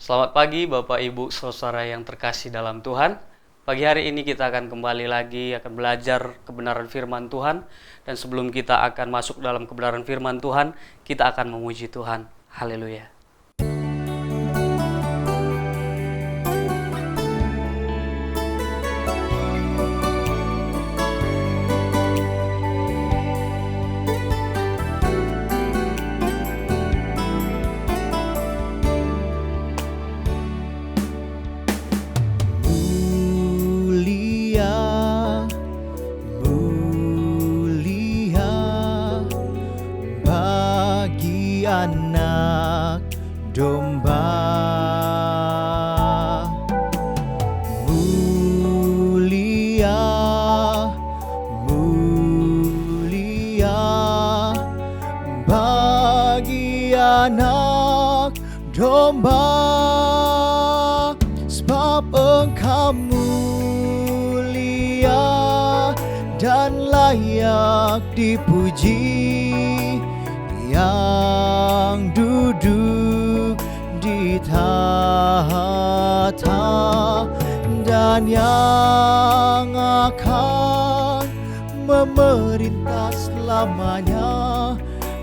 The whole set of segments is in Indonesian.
Selamat pagi Bapak Ibu Saudara yang terkasih dalam Tuhan. Pagi hari ini kita akan kembali lagi akan belajar kebenaran firman Tuhan. Dan sebelum kita akan masuk dalam kebenaran firman Tuhan, kita akan memuji Tuhan. Haleluya. Anak domba, mulia, mulia bagi anak domba, sebab Engkau mulia dan layak dipuji, yang duduk di tahta dan yang akan memerintah selamanya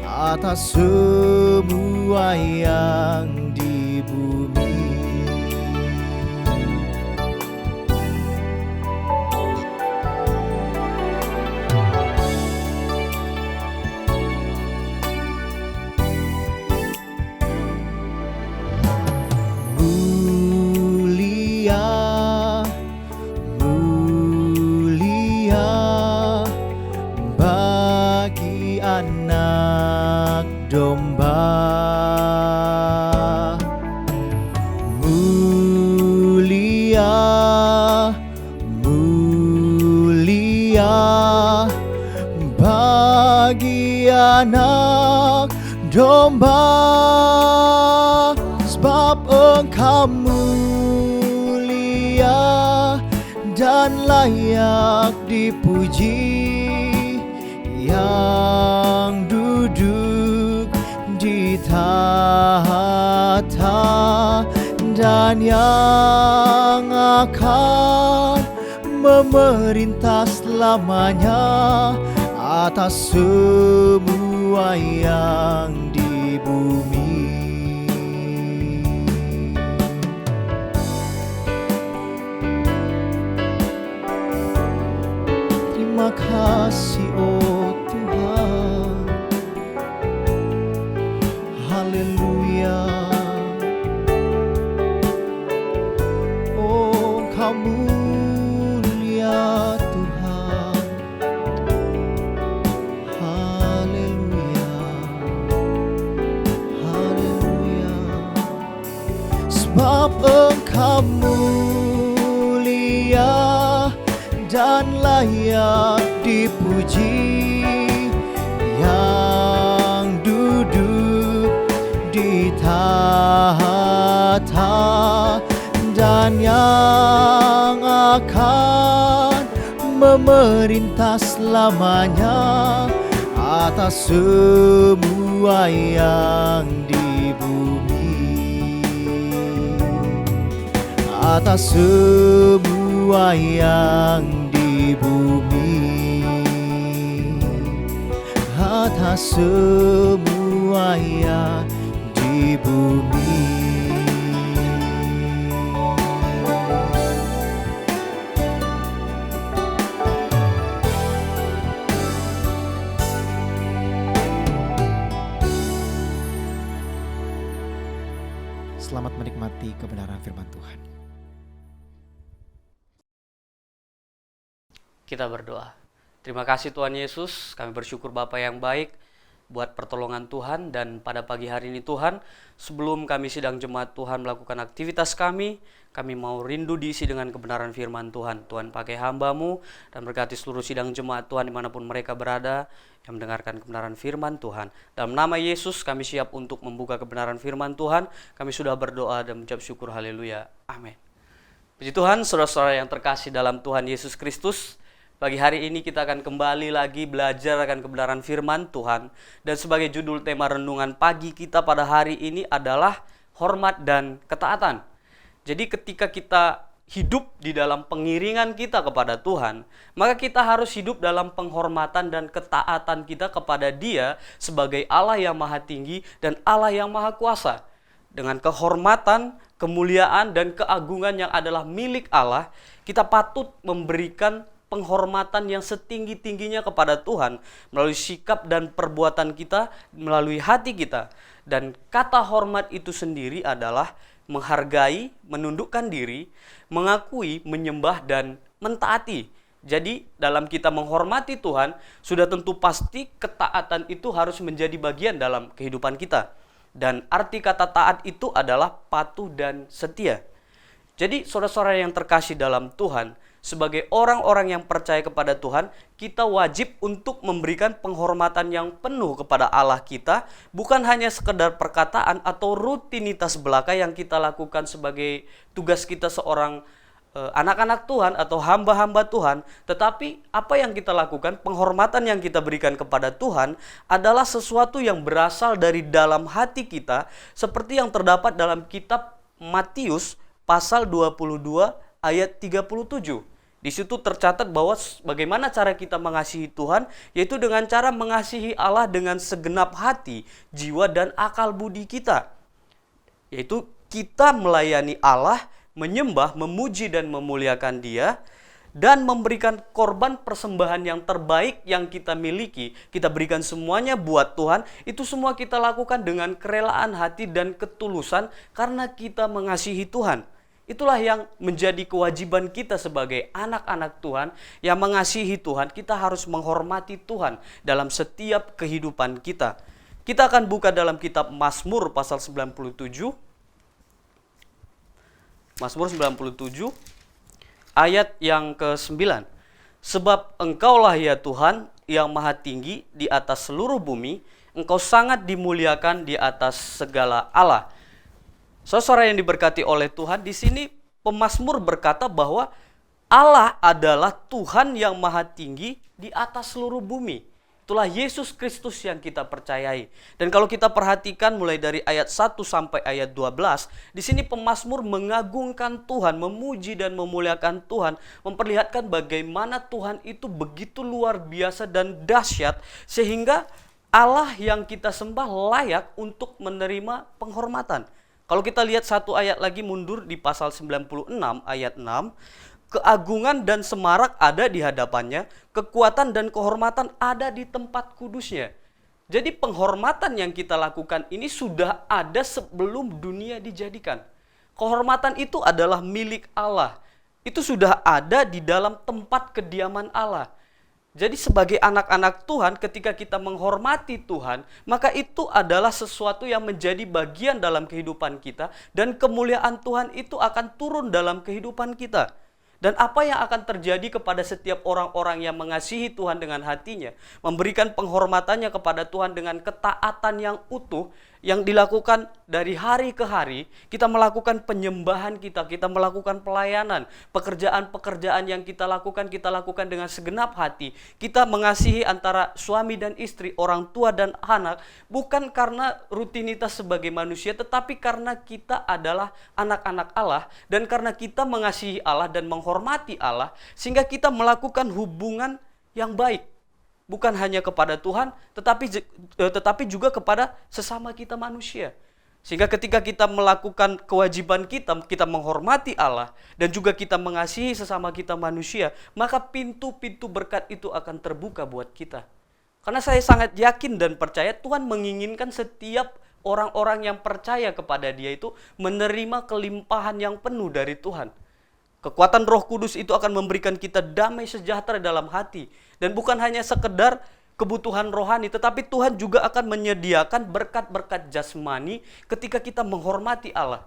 atas semua yang di bumi. Anak domba, mulia, mulia bagi anak domba, sebab Engkau mulia dan layak dipuji, yang duduk di tahta dan yang akan memerintah selamanya atas semua yang di bumi. Terima kasih oh Tuhan, haleluya. Oh Engkau mulia Tuhan, haleluya, haleluya. Sebab Engkau mulia dan layak dipuji, yang duduk di tahta dan yang akan memerintah selamanya atas semua yang di bumi, atas semua yang di bumi, atas semua yang di bumi. Selamat menikmati kebenaran firman Tuhan. Kita berdoa. Terima kasih Tuhan Yesus, kami bersyukur Bapa yang baik buat pertolongan Tuhan. Dan pada pagi hari ini Tuhan, sebelum kami sidang jemaat Tuhan melakukan aktivitas kami mau rindu diisi dengan kebenaran firman Tuhan. Tuhan pakai hamba-Mu dan berkati seluruh sidang jemaat Tuhan dimanapun mereka berada yang mendengarkan kebenaran firman Tuhan. Dalam nama Yesus kami siap untuk membuka kebenaran firman Tuhan. Kami sudah berdoa dan mengucap syukur, haleluya, amin. Puji Tuhan, saudara-saudara yang terkasih dalam Tuhan Yesus Kristus. Pagi hari ini kita akan kembali lagi belajar akan kebenaran firman Tuhan. Dan sebagai judul tema renungan pagi kita pada hari ini adalah hormat dan ketaatan. Jadi ketika kita hidup di dalam pengiringan kita kepada Tuhan, maka kita harus hidup dalam penghormatan dan ketaatan kita kepada Dia sebagai Allah yang Maha Tinggi dan Allah yang Maha Kuasa. Dengan kehormatan, kemuliaan, dan keagungan yang adalah milik Allah, kita patut memberikan penghormatan yang setinggi-tingginya kepada Tuhan melalui sikap dan perbuatan kita, melalui hati kita. Dan kata hormat itu sendiri adalah menghargai, menundukkan diri, mengakui, menyembah, dan mentaati. Jadi dalam kita menghormati Tuhan, sudah tentu pasti ketaatan itu harus menjadi bagian dalam kehidupan kita. Dan arti kata taat itu adalah patuh dan setia. Jadi saudara-saudara yang terkasih dalam Tuhan, sebagai orang-orang yang percaya kepada Tuhan, kita wajib untuk memberikan penghormatan yang penuh kepada Allah kita, bukan hanya sekedar perkataan atau rutinitas belaka yang kita lakukan sebagai tugas kita seorang anak-anak Tuhan atau hamba-hamba Tuhan, tetapi apa yang kita lakukan, penghormatan yang kita berikan kepada Tuhan adalah sesuatu yang berasal dari dalam hati kita, seperti yang terdapat dalam kitab Matius pasal 22 ayat 37. Di situ tercatat bahwa bagaimana cara kita mengasihi Tuhan, yaitu dengan cara mengasihi Allah dengan segenap hati, jiwa, dan akal budi kita. Yaitu kita melayani Allah, menyembah, memuji, dan memuliakan Dia, dan memberikan korban persembahan yang terbaik yang kita miliki. Kita berikan semuanya buat Tuhan. Itu semua kita lakukan dengan kerelaan hati dan ketulusan karena kita mengasihi Tuhan. Itulah yang menjadi kewajiban kita sebagai anak-anak Tuhan yang mengasihi Tuhan. Kita harus menghormati Tuhan dalam setiap kehidupan kita. Kita akan buka dalam kitab Mazmur pasal 97. Mazmur 97 ayat yang ke-9. Sebab Engkaulah ya Tuhan yang maha tinggi di atas seluruh bumi, Engkau sangat dimuliakan di atas segala Allah. Saudara yang diberkati oleh Tuhan, di sini pemazmur berkata bahwa Allah adalah Tuhan yang maha tinggi di atas seluruh bumi. Itulah Yesus Kristus yang kita percayai. Dan kalau kita perhatikan mulai dari ayat 1 sampai ayat 12, di sini pemazmur mengagungkan Tuhan, memuji dan memuliakan Tuhan, memperlihatkan bagaimana Tuhan itu begitu luar biasa dan dahsyat sehingga Allah yang kita sembah layak untuk menerima penghormatan. Kalau kita lihat satu ayat lagi mundur di pasal 96 ayat 6, keagungan dan semarak ada di hadapannya, kekuatan dan kehormatan ada di tempat kudusnya. Jadi penghormatan yang kita lakukan ini sudah ada sebelum dunia dijadikan. Kehormatan itu adalah milik Allah. Itu sudah ada di dalam tempat kediaman Allah. Jadi sebagai anak-anak Tuhan, ketika kita menghormati Tuhan, maka itu adalah sesuatu yang menjadi bagian dalam kehidupan kita, dan kemuliaan Tuhan itu akan turun dalam kehidupan kita. Dan apa yang akan terjadi kepada setiap orang-orang yang mengasihi Tuhan dengan hatinya, memberikan penghormatannya kepada Tuhan dengan ketaatan yang utuh, yang dilakukan dari hari ke hari, kita melakukan penyembahan kita melakukan pelayanan, pekerjaan-pekerjaan yang kita lakukan dengan segenap hati. Kita mengasihi antara suami dan istri, orang tua dan anak, bukan karena rutinitas sebagai manusia, tetapi karena kita adalah anak-anak Allah, dan karena kita mengasihi Allah dan menghormati Allah, sehingga kita melakukan hubungan yang baik. Bukan hanya kepada Tuhan, tetapi juga kepada sesama kita manusia. Sehingga ketika kita melakukan kewajiban kita menghormati Allah, dan juga kita mengasihi sesama kita manusia, maka pintu-pintu berkat itu akan terbuka buat kita. Karena saya sangat yakin dan percaya Tuhan menginginkan setiap orang-orang yang percaya kepada Dia itu menerima kelimpahan yang penuh dari Tuhan. Kekuatan Roh Kudus itu akan memberikan kita damai sejahtera dalam hati. Dan bukan hanya sekedar kebutuhan rohani, tetapi Tuhan juga akan menyediakan berkat-berkat jasmani ketika kita menghormati Allah.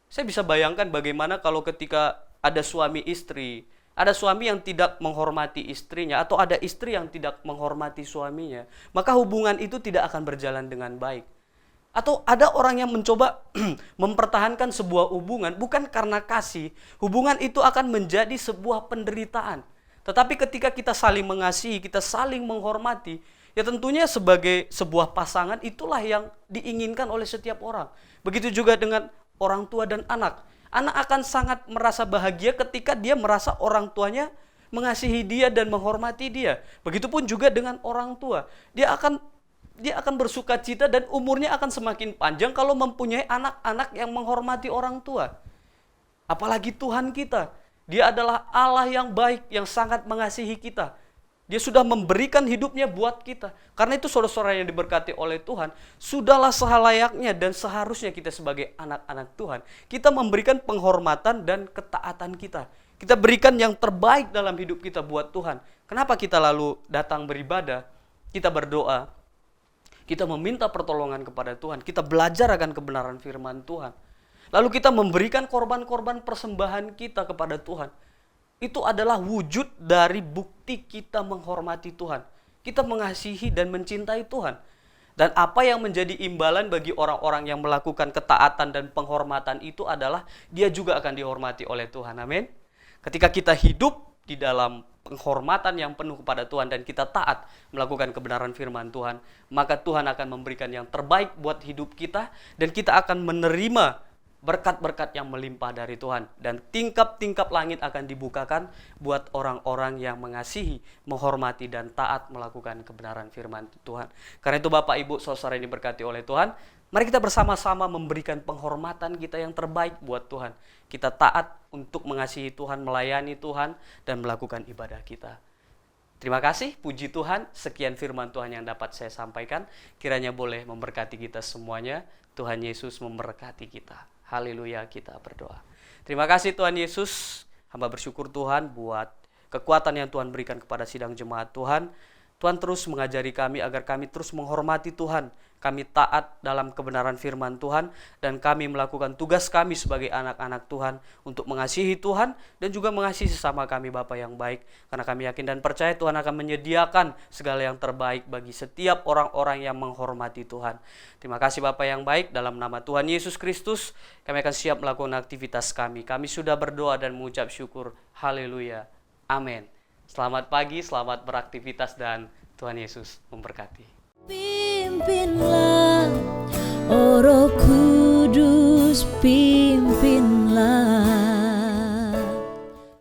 Saya bisa bayangkan bagaimana kalau ketika ada suami istri, ada suami yang tidak menghormati istrinya, atau ada istri yang tidak menghormati suaminya, maka hubungan itu tidak akan berjalan dengan baik. Atau ada orang yang mencoba mempertahankan sebuah hubungan bukan karena kasih, hubungan itu akan menjadi sebuah penderitaan. Tetapi ketika kita saling mengasihi, kita saling menghormati, Ya tentunya sebagai sebuah pasangan itulah yang diinginkan oleh setiap orang. Begitu juga dengan orang tua dan anak. Anak akan sangat merasa bahagia ketika dia merasa orang tuanya mengasihi dia dan menghormati dia. Begitupun juga dengan orang tua. Dia akan bersuka cita dan umurnya akan semakin panjang kalau mempunyai anak-anak yang menghormati orang tua. Apalagi Tuhan kita. Dia adalah Allah yang baik, yang sangat mengasihi kita. Dia sudah memberikan hidupnya buat kita. Karena itu saudara-saudara yang diberkati oleh Tuhan, sudahlah selayaknya dan seharusnya kita sebagai anak-anak Tuhan, kita memberikan penghormatan dan ketaatan kita. Kita berikan yang terbaik dalam hidup kita buat Tuhan. Kenapa kita lalu datang beribadah, kita berdoa, kita meminta pertolongan kepada Tuhan, kita belajar akan kebenaran firman Tuhan. Lalu kita memberikan korban-korban persembahan kita kepada Tuhan. Itu adalah wujud dari bukti kita menghormati Tuhan. Kita mengasihi dan mencintai Tuhan. Dan apa yang menjadi imbalan bagi orang-orang yang melakukan ketaatan dan penghormatan itu adalah dia juga akan dihormati oleh Tuhan. Amin. Ketika kita hidup di dalam penghormatan yang penuh kepada Tuhan dan kita taat melakukan kebenaran firman Tuhan, maka Tuhan akan memberikan yang terbaik buat hidup kita dan kita akan menerima berkat-berkat yang melimpah dari Tuhan. Dan tingkap-tingkap langit akan dibukakan buat orang-orang yang mengasihi, menghormati, dan taat melakukan kebenaran firman Tuhan. Karena itu Bapak, Ibu, saudara yang diberkati oleh Tuhan, mari kita bersama-sama memberikan penghormatan kita yang terbaik buat Tuhan. Kita taat untuk mengasihi Tuhan, melayani Tuhan, dan melakukan ibadah kita. Terima kasih, puji Tuhan. Sekian firman Tuhan yang dapat saya sampaikan. Kiranya boleh memberkati kita semuanya. Tuhan Yesus memberkati kita. Haleluya, kita berdoa. Terima kasih Tuhan Yesus. Hamba bersyukur Tuhan buat kekuatan yang Tuhan berikan kepada sidang jemaat Tuhan. Tuhan terus mengajari kami agar kami terus menghormati Tuhan. Kami taat dalam kebenaran firman Tuhan. Dan kami melakukan tugas kami sebagai anak-anak Tuhan untuk mengasihi Tuhan dan juga mengasihi sesama kami Bapa yang baik. Karena kami yakin dan percaya Tuhan akan menyediakan segala yang terbaik bagi setiap orang-orang yang menghormati Tuhan. Terima kasih Bapa yang baik, dalam nama Tuhan Yesus Kristus kami akan siap melakukan aktivitas kami. Kami sudah berdoa dan mengucap syukur. Haleluya. Amin. Selamat pagi, selamat beraktivitas dan Tuhan Yesus memberkati. Pimpinlah, oh Roh Kudus, pimpinlah.